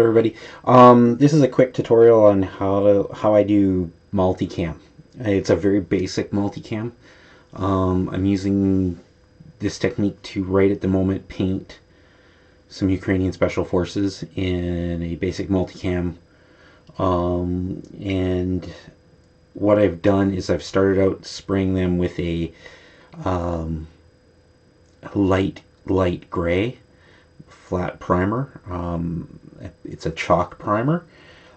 everybody. This is a quick tutorial on how I do multicam. It's a very basic multicam. I'm using this technique to right at the moment paint some Ukrainian special forces in a basic multicam. And what I've done is I've started out spraying them with a light gray flat primer. It's a chalk primer.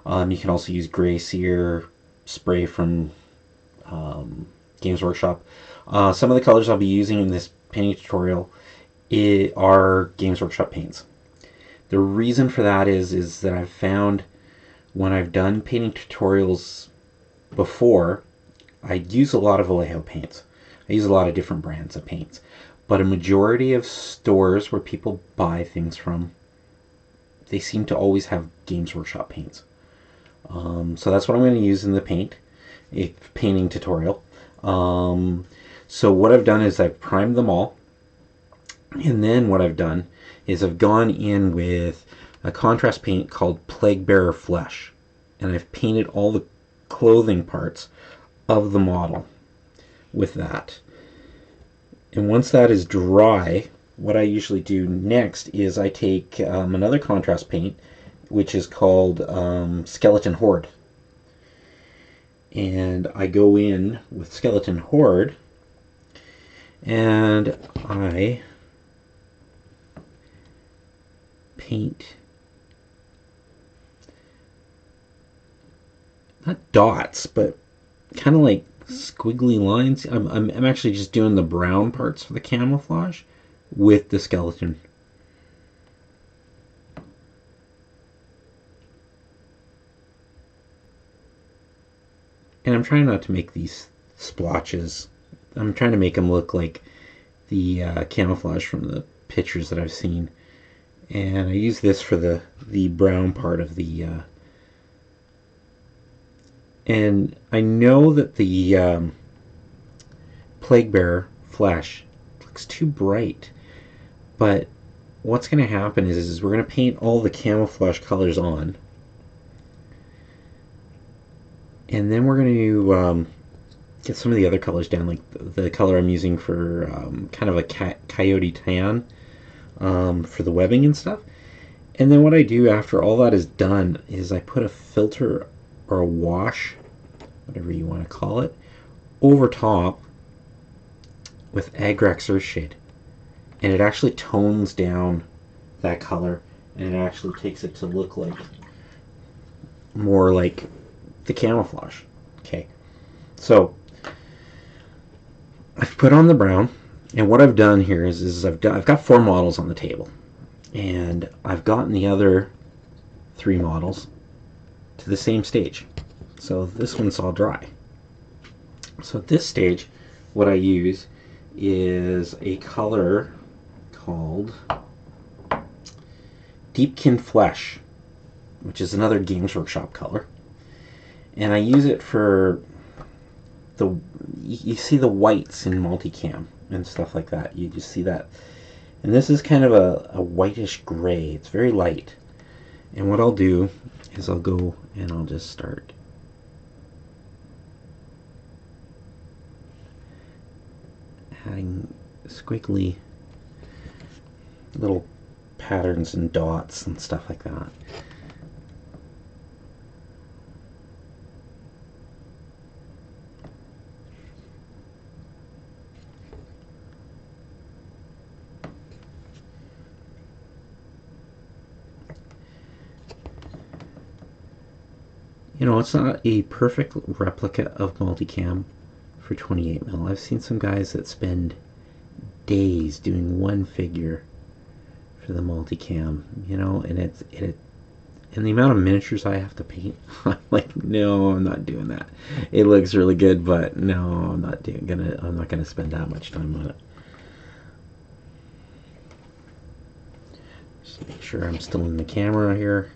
You can also use gray sear spray from Games Workshop. Some of the colors I'll be using in this painting tutorial are Games Workshop paints. The reason for that is that I've found when I've done painting tutorials before, I use a lot of Vallejo paints. I use a lot of different brands of paints. But a majority of stores where people buy things from, they seem to always have Games Workshop paints. So that's what I'm going to use in the painting tutorial. So what I've done is I've primed them all. And then what I've done is I've gone in with a contrast paint called Plague Bearer Flesh. And I've painted all the clothing parts of the model with that. And once that is dry, what I usually do next is I take another contrast paint, which is called Skeleton Horde. And I go in with Skeleton Horde, and I paint, not dots, but kind of like squiggly lines. I'm actually just doing the brown parts for the camouflage with the skeleton. And I'm trying not to make these splotches. I'm trying to make them look like the camouflage from the pictures that I've seen. And I use this for the brown part of the and I know that the Plague Bearer Flesh looks too bright, but what's going to happen is we're going to paint all the camouflage colors on, and then we're going to get some of the other colors down, like the color I'm using for kind of a coyote tan for the webbing and stuff. And then what I do after all that is done is I put a filter or a wash, whatever you want to call it, over top with Agrax Earthshade, and it actually tones down that color, and it actually takes it to look like more like the camouflage. Okay, so I've put on the brown, and what I've done here is I've got 4 models on the table, and I've gotten the other 3 models to the same stage. So this one's all dry. So at this stage, what I use is a color called Deepkin Flesh, which is another Games Workshop color. And I use it for you see the whites in multicam and stuff like that. You just see that. And this is kind of a whitish gray. It's very light. And what I'll do is I'll go and I'll just start adding squiggly little patterns and dots and stuff like that. You know, it's not a perfect replica of multicam for 28mm. I've seen some guys that spend days doing one figure for the multicam, you know, and and the amount of miniatures I have to paint, I'm like, no, I'm not doing that. It looks really good, but no, I'm not gonna spend that much time on it. Just make sure I'm still in the camera here.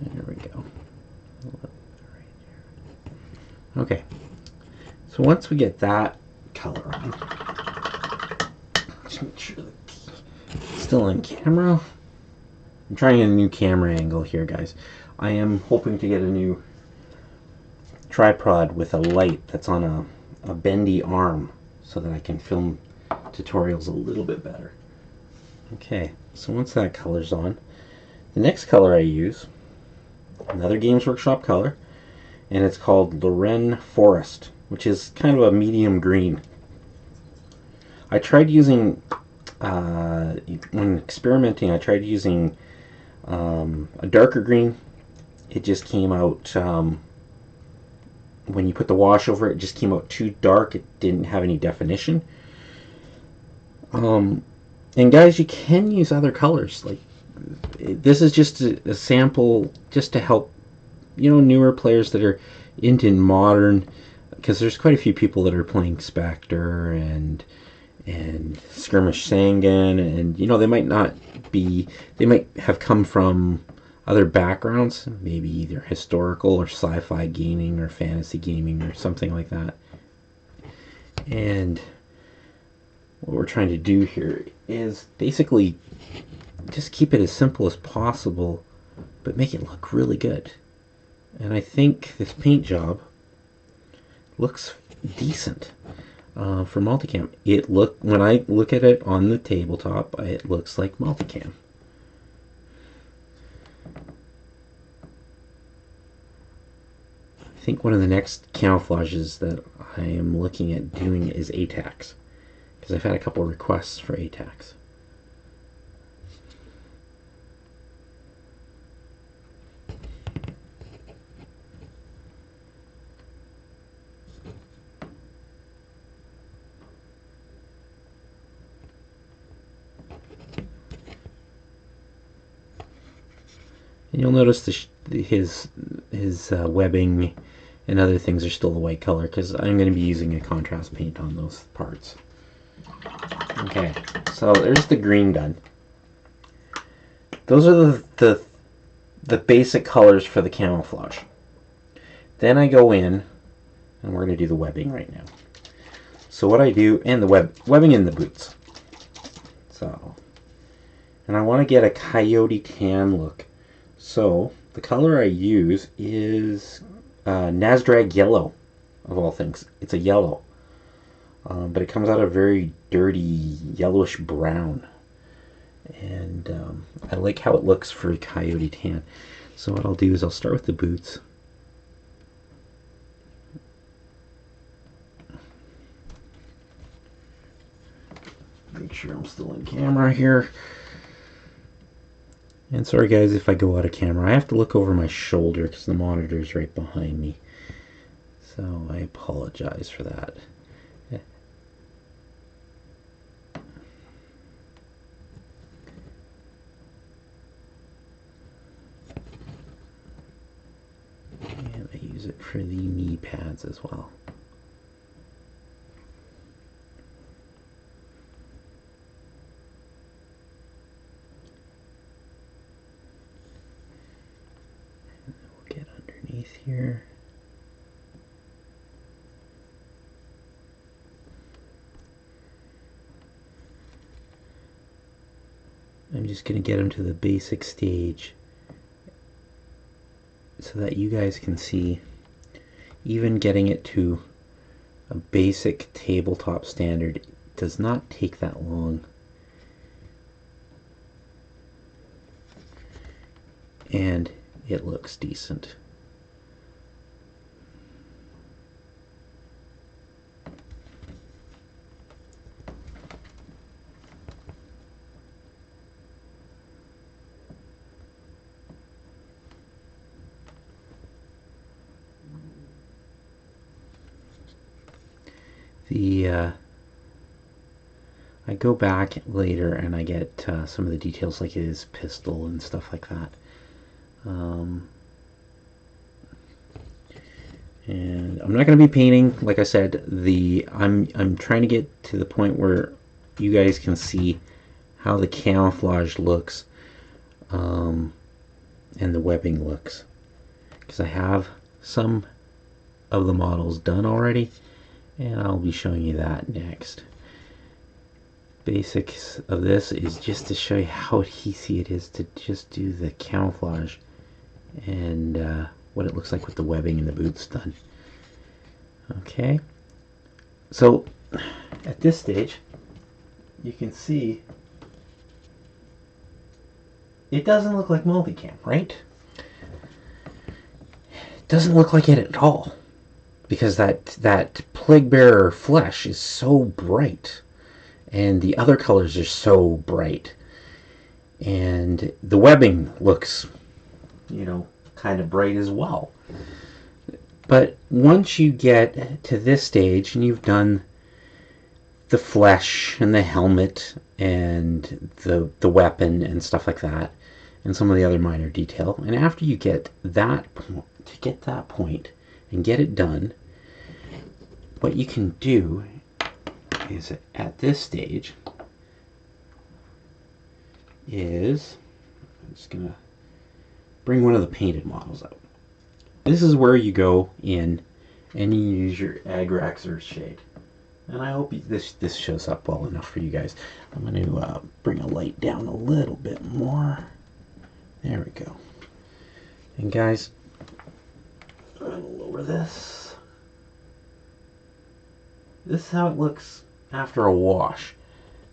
There we go. So once we get that color on, just make sure that it's still on camera. I'm trying a new camera angle here, guys. I am hoping to get a new tripod with a light that's on a bendy arm so that I can film tutorials a little bit better. Okay, so once that color's on, the next color I use, another Games Workshop color, and it's called Lorraine Forest, which is kind of a medium green. I tried using, when experimenting, I tried using a darker green. It just came out, when you put the wash over it, it just came out too dark. It didn't have any definition. And guys, you can use other colors. Like, this is just a sample just to help, you know, newer players that are into modern, because there's quite a few people that are playing Spectre and Skirmish Sangan, and you know, they might have come from other backgrounds, maybe either historical or sci-fi gaming or fantasy gaming or something like that. And what we're trying to do here is basically just keep it as simple as possible, but make it look really good. And I think this paint job looks decent for MultiCam. When I look at it on the tabletop, it looks like MultiCam. I think one of the next camouflages that I am looking at doing is ATAX, because I've had a couple of requests for ATAX. And you'll notice his webbing and other things are still the white color, because I'm going to be using a contrast paint on those parts. Okay, so there's the green done. Those are the basic colors for the camouflage. Then I go in, and we're going to do the webbing right now. So what I do, and the webbing in the boots. So, and I want to get a coyote tan look. So the color I use is Nasdrag yellow, of all things. It's a yellow, but it comes out a very dirty yellowish brown, and I like how it looks for a coyote tan. So what I'll do is I'll start with the boots. Make sure I'm still in camera here. And sorry guys if I go out of camera. I have to look over my shoulder because the monitor is right behind me. So I apologize for that. And I use it for the knee pads as well. Here. I'm just going to get them to the basic stage so that you guys can see even getting it to a basic tabletop standard does not take that long. And it looks decent. I go back later and I get some of the details like his pistol and stuff like that. And I'm not going to be painting, like I said. I'm trying to get to the point where you guys can see how the camouflage looks and the webbing looks, because I have some of the models done already, and I'll be showing you that next. Basics of this is just to show you how easy it is to just do the camouflage and what it looks like with the webbing and the boots done. Okay, so at this stage you can see it doesn't look like MultiCam, right? It doesn't look like it at all, because that plague bearer flesh is so bright and the other colors are so bright, and the webbing looks, you know, kind of bright as well. But once you get to this stage and you've done the flesh and the helmet and the weapon and stuff like that, and some of the other minor detail, and after you get that point and get it done, what you can do is at this stage is, I'm just gonna bring one of the painted models out. This is where you go in and you use your Agraxer shade, and I hope this shows up well enough for you guys. I'm going to bring a light down a little bit more. There we go. And guys, I'm going to lower this. This is how it looks after a wash.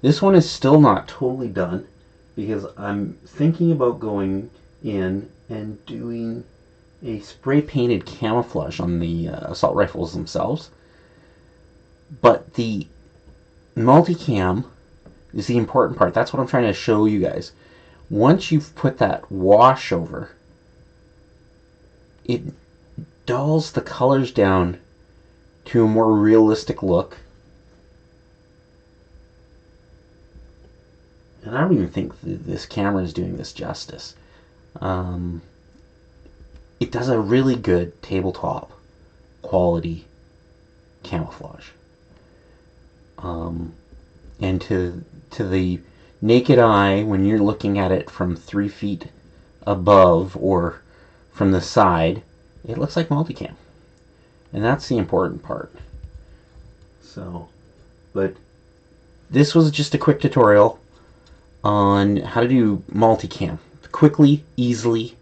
This one is still not totally done because I'm thinking about going in and doing a spray painted camouflage on the assault rifles themselves. But the MultiCam is the important part. That's what I'm trying to show you guys. Once you've put that wash over, it dulls the colors down to a more realistic look. And I don't even think this camera is doing this justice. It does a really good tabletop quality camouflage. And to the naked eye, when you're looking at it from 3 feet above or from the side, it looks like MultiCam. And that's the important part. So, but this was just a quick tutorial on how to do MultiCam quickly, easily,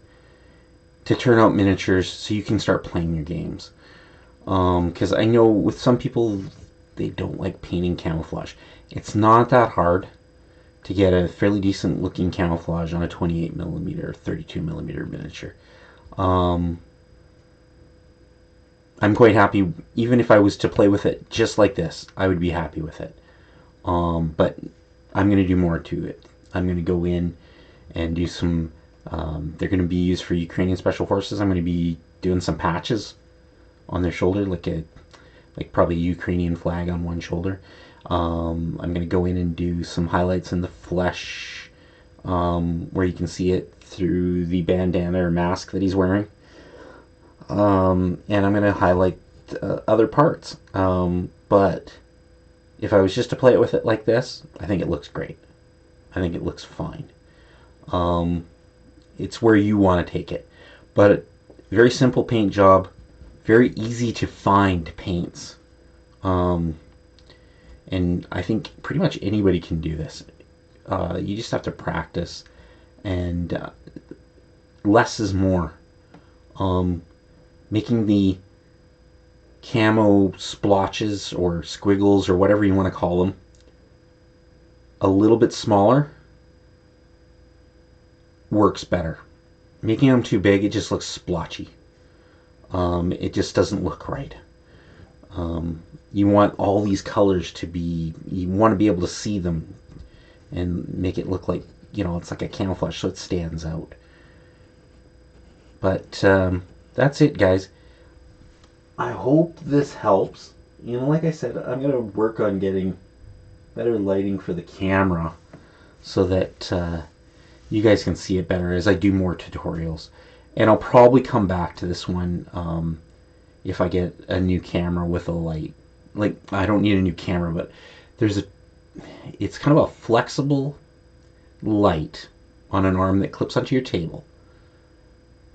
to turn out miniatures so you can start playing your games. Because I know with some people, they don't like painting camouflage. It's not that hard to get a fairly decent looking camouflage on a 28mm or 32mm miniature. I'm quite happy. Even if I was to play with it just like this, I would be happy with it. But I'm going to do more to it. I'm going to go in and do some, they're going to be used for Ukrainian Special Forces. I'm going to be doing some patches on their shoulder, like probably a Ukrainian flag on one shoulder. I'm going to go in and do some highlights in the flesh, where you can see it through the bandana or mask that he's wearing. And I'm going to highlight other parts. But if I was just to play it with it like this, I think it looks great. I think it looks fine. It's where you want to take it. But very simple paint job, very easy to find paints. And I think pretty much anybody can do this. You just have to practice, and less is more. Making the camo splotches or squiggles or whatever you want to call them a little bit smaller works better. Making them too big, it just looks splotchy. It just doesn't look right. You want all these colors to be, you want to be able to see them and make it look like, you know, it's like a camouflage so it stands out. But that's it, guys. I hope this helps. You know, like I said, I'm going to work on getting better lighting for the camera so that you guys can see it better as I do more tutorials. And I'll probably come back to this one if I get a new camera with a light. Like, I don't need a new camera, but it's kind of a flexible light on an arm that clips onto your table.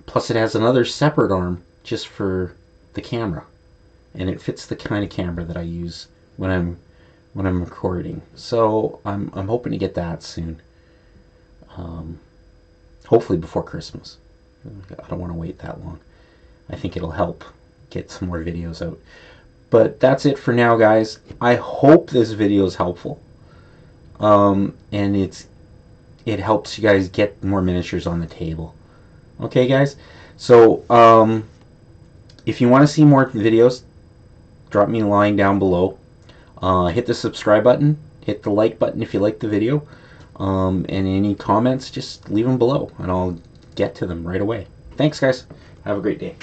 Plus it has another separate arm just for the camera. and it fits the kind of camera that I use when I'm recording. So I'm hoping to get that soon. Hopefully before Christmas. I don't want to wait that long. I think it'll help get some more videos out. But that's it for now, guys. I hope this video is helpful. And it helps you guys get more miniatures on the table. Okay, guys? So, if you want to see more videos, drop me a line down below. Hit the subscribe button. Hit the like button if you like the video. And any comments, just leave them below, and I'll get to them right away. Thanks, guys. Have a great day.